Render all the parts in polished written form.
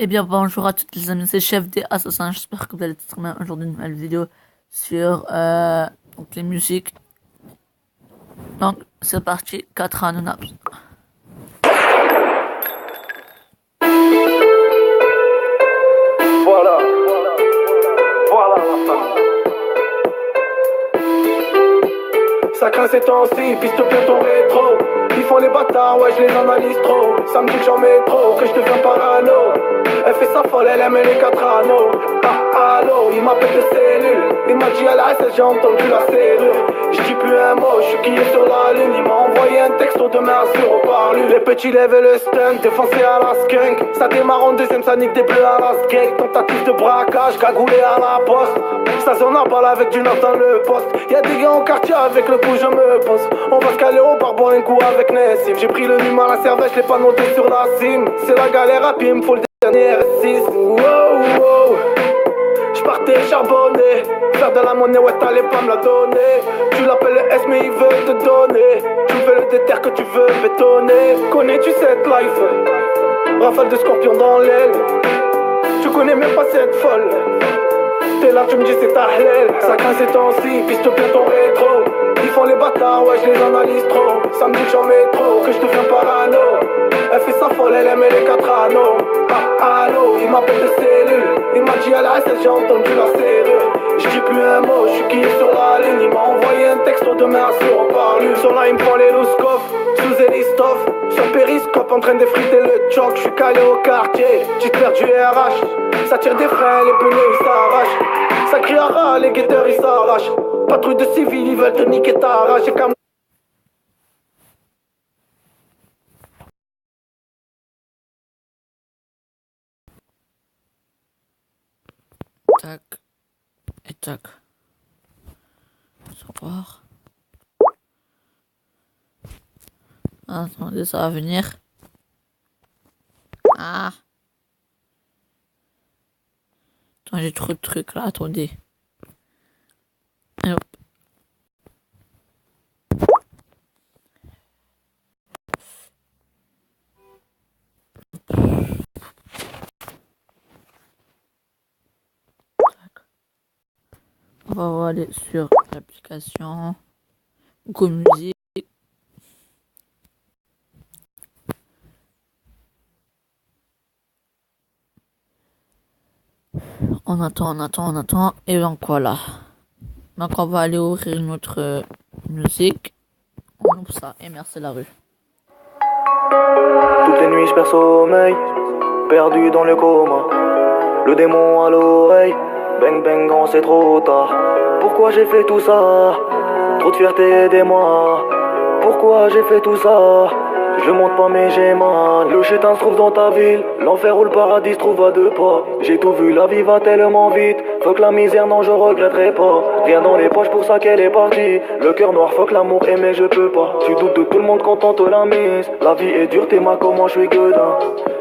Eh bien, bonjour à toutes les amis, c'est Chef des Assassins. J'espère que vous allez très bien. Aujourd'hui, une nouvelle vidéo sur donc les musiques. Donc, c'est parti, 4 ans, Naps. Voilà, voilà la fin. Ça craint ces temps-ci, piste bien ton rétro. Ils font les bâtards, ouais je les analyse trop. Ça me dit que j'en mets trop, que je deviens parano. Elle fait sa folle, elle aime les 4 anneaux. Ah allô, il m'appelle de cellule. Il m'a dit à la SS, j'ai entendu la serrure. Je dis plus un mot, je suis qui est sur la lune. Il m'a envoyé un texto de merci au parlu. Les petits lèvent le stunt, défoncé à la skunk. Ça démarre en deuxième, ça nique des bleus à la skate. Tentative de braquage, cagoulé à la poste. Ça zone à balle avec du neuf dans le poste. Y'a des gars en quartier avec le coup je me pose. On va se caler au bar, boire un coup avec Nessim. J'ai pris le numéro à la cervelle, je l'ai pas noté sur la cime. C'est la galère à pied, il me faut le dernier R6. Wow, wow. J'partais charbonner, faire de la monnaie, ouais t'allais pas me la donner. Tu l'appelles le S mais il veut te donner. Tu veux le déter que tu veux bétonner. Connais-tu cette life? Rafale de scorpion dans l'aile. Tu connais même pas cette folle. T'es là, tu me dis c'est ta halal. Ça craint ces temps-ci, piste bien ton rétro. Ils font les bâtards, ouais je les analyse trop. Ça me dit que j'en mets trop, que je deviens parano. Elle fait sa folle, elle aime les 4 anneaux. Ah allô, il m'appelle de cellule. Il m'a dit à la SS, j'ai entendu la serrure. Je dis plus un mot, je suis qui est sur la ligne. Il m'a envoyé un texto de merci au parlu. Sur là il me prend les louscoffs, sous Elistov. Sur Périscope en train d'effriter le choc. Je suis calé au quartier, j'ai perdu RH. Ça tire des freins, les pneus ils s'arrachent. Ça crie à ras, les guetteurs ils s'arrachent. Patrouille de civils, ils veulent te niquer ta rage. J'ai comme Tac et tac. Au revoir. Attendez, ça va venir. Ah. Attends, j'ai trop de trucs là, attendez. Et hop. On va aller sur l'application Go Music. On attend. Et donc voilà. Donc on va aller ouvrir notre musique. On ouvre ça et merci la rue. toutes les nuits je perds sommeil, perdu dans le coma. Le démon à l'oreille, bang bang quand c'est trop tard. Pourquoi j'ai fait tout ça? Trop de fierté, aidez-moi. Pourquoi j'ai fait tout ça? Je monte pas mais j'ai mal. Le chétan se trouve dans ta ville, l'enfer ou le paradis se trouve à 2 pas. J'ai tout vu, la vie va tellement vite. Faut que la misère, non je regretterai pas. Rien dans les poches pour ça qu'elle est partie. Le cœur noir, faut que l'amour mais je peux pas. Tu doutes de tout le monde quand on te la mise. La vie est dure, t'es ma comment je suis gueudin.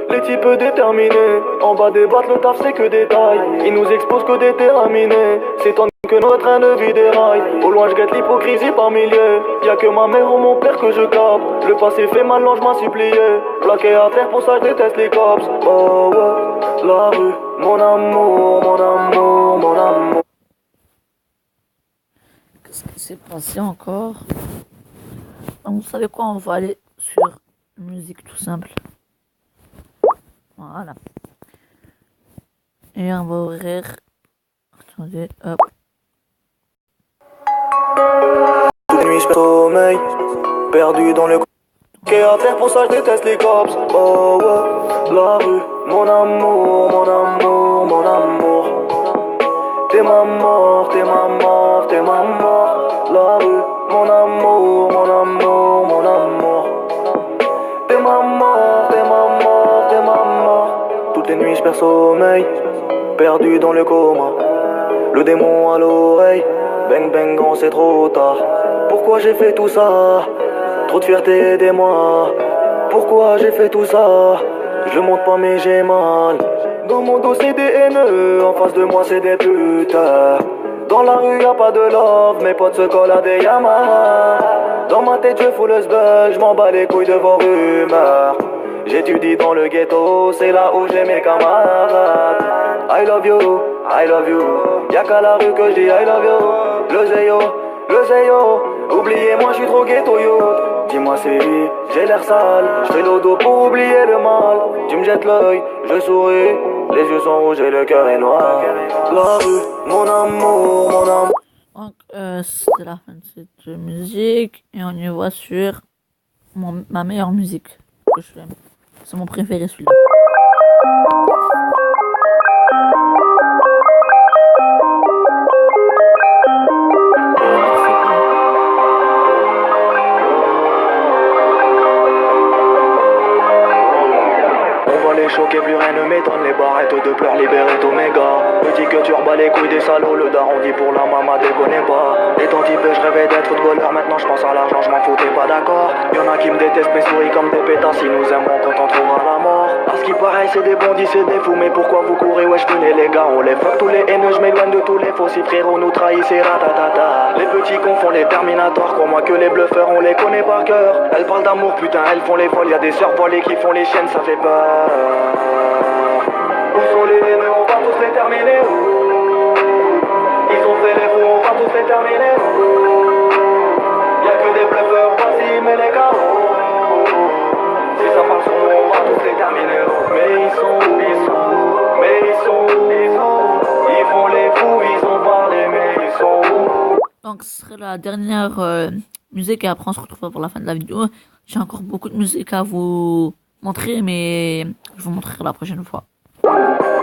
Les types déterminés, en bas des boîtes le taf c'est que détail. Ils nous exposent que des terrains minés. C'est ton que notre train de vie déraille. Au loin je guette l'hypocrisie par milliers. Y'a que ma mère ou mon père que je capte. Le passé fait mal, non je m'en supplié. Plaqué à terre pour ça je déteste les cops. Oh ouais, la rue, mon amour, mon amour, mon amour. Qu'est-ce qui s'est passé encore? Donc vous savez quoi, on va aller sur musique tout simple. Voilà. Et on va ouvrir. Attendez, hop. Toute nuit je perds sommeil, perdu dans le qu'est à terre pour ça je déteste les cops. Oh ouais, la rue, mon amour, mon amour, mon amour. T'es ma mort, t'es ma mort, t'es ma mort. La rue, mon amour, mon amour, mon amour. T'es ma mort, t'es ma mort, t'es ma mort. Toutes les nuits je perds sommeil, perdu dans le coma. Le démon à l'oreille, bang bang quand c'est trop tard. Pourquoi j'ai fait tout ça? Trop de fierté, aidez-moi. Pourquoi j'ai fait tout ça? Je monte pas mais j'ai mal. Dans mon dos c'est des haineux, en face de moi c'est des putes. Dans la rue y'a pas de love, mes potes se collent à des Yamaha. Dans ma tête je fous le sbug, je m'en bats les couilles de vos rumeurs. J'étudie dans le ghetto, c'est là où j'ai mes camarades. I love you, I love you. Y'a qu'à la rue que je dis I love you. Le Zeyo, oubliez-moi, je suis trop ghetto yo. Dis-moi c'est j'ai l'air sale. Je fais l'auto pour oublier le mal. Tu me jettes l'œil, je souris. Les yeux sont rouges et le cœur est noir. La rue, mon amour, mon amour. Donc, c'est la fin de cette musique. Et on y va sur ma meilleure musique que je l'aime. C'est mon préféré celui-là. Choqué, plus rien ne m'étonne, les barrettes de pleurs libérées tous mes gars. Petit que tu rebats les couilles des salauds, le daron dit pour la maman déconne pas. Étant type je rêvais d'être footballeur, maintenant je pense à l'argent, je m'en foutais pas d'accord. Y'en a qui me détestent mais sourient comme des pétasses, si nous aimerons quand on trouvera la mort. À ce qui paraît c'est des bandits, c'est des fous, mais pourquoi vous courez, wesh venez les gars, on les fuck tous les haineux, je m'éloigne de tous les faux, si frérot nous trahissent c'est ratatata. Les petits confondent les terminators, crois-moi que les bluffeurs on les connaît par cœur. Elles parlent d'amour putain, elles font les folles, y'a des sœurs voilées qui font les chiennes, ça fait peur. Où sont les haineux, on va tous les terminer. Ils ont fait les fous, on va tous les terminer. Y'a que des bluffeurs, vas-y, mais les gars. Si ça parle sur nous, on va tous les terminer. Mais ils sont où, mais ils sont où, ils font les fous, ils ont parlé, mais ils sont où. Donc, ce serait la dernière musique et après on se retrouve pour la fin de la vidéo. J'ai encore beaucoup de musique à vous montrer, mais je vous montrerai la prochaine fois.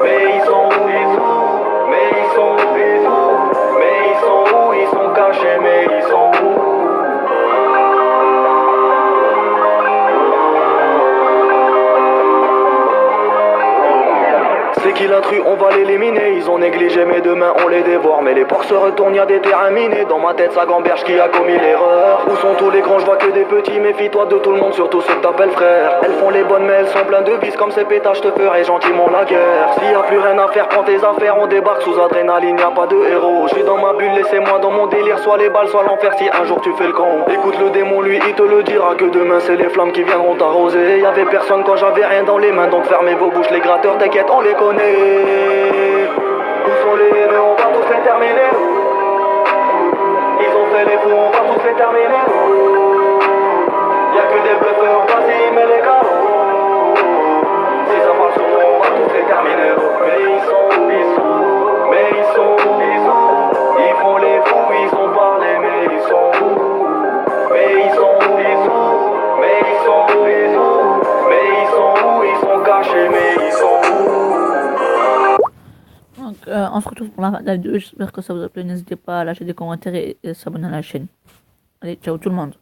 Mais ils sont où, mais ils sont où, mais ils sont où, ils sont cachés, mais ils sont où. C'est qui l'intrus, on va l'éliminer. Ils ont négligé mais demain on les dévore. Mais les porcs se retournent, y'a des terrains minés. Dans ma tête ça gamberge qui a commis l'erreur. Où sont tous les grands, je vois que des petits. Méfie-toi de tout le monde, surtout ceux que t'appelles frère. Elles font les bonnes mais elles sont pleines de vices. Comme ces pétages te feraient gentiment la guerre. S'il y a plus rien à faire, prends tes affaires. On débarque sous adrénaline, y'a pas de héros. Je suis dans ma bulle, laissez-moi dans mon délire. Soit les balles, soit l'enfer si un jour tu fais le con. Écoute le démon, lui il te le dira. Que demain c'est les flammes qui viendront t'arroser. Y'avait personne quand j'avais rien dans les mains. Donc fermez vos bouches les gratteurs, t'inquiète on les connaît. Où sont les haineux, on va tous les terminer. Ils ont fait les fous, on va tous les terminer. Y'a que des bluffeurs, vas-y, mais les gars. Si ça marche sur nous, on va tous les terminer. Mais ils sont où, mais ils sont où, ils font les fous, ils ont parlé, mais ils sont où. Mais ils sont où, mais ils sont où, mais ils sont où, ils sont cachés, mais ils sont où. Donc, on se retrouve pour la fin de la vidéo. J'espère que ça vous a plu. N'hésitez pas à lâcher des commentaires et s'abonner à la chaîne. Allez, ciao tout le monde.